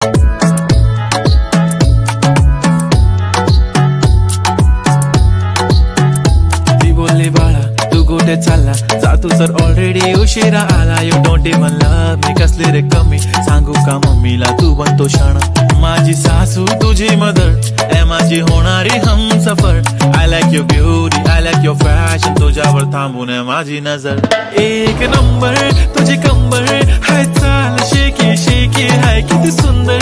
ती बोलली बाळा तू कुठे चालला जा तू तर ऑलरेडी उशिरा आला. यू डोंट इवन लव्ह मी कसली रे कमी सांगू का मम्मीला तू बनतो शाणा. माझी सासू तुझी मदर ए माझी होणारी Humsafar. I like your beauty I like your fashion तुझ्यावर थांबून आहे माझी नजर. एक नंबर तुझी कंबर हाय चाल शेकी शेकी हाय किती सुंदर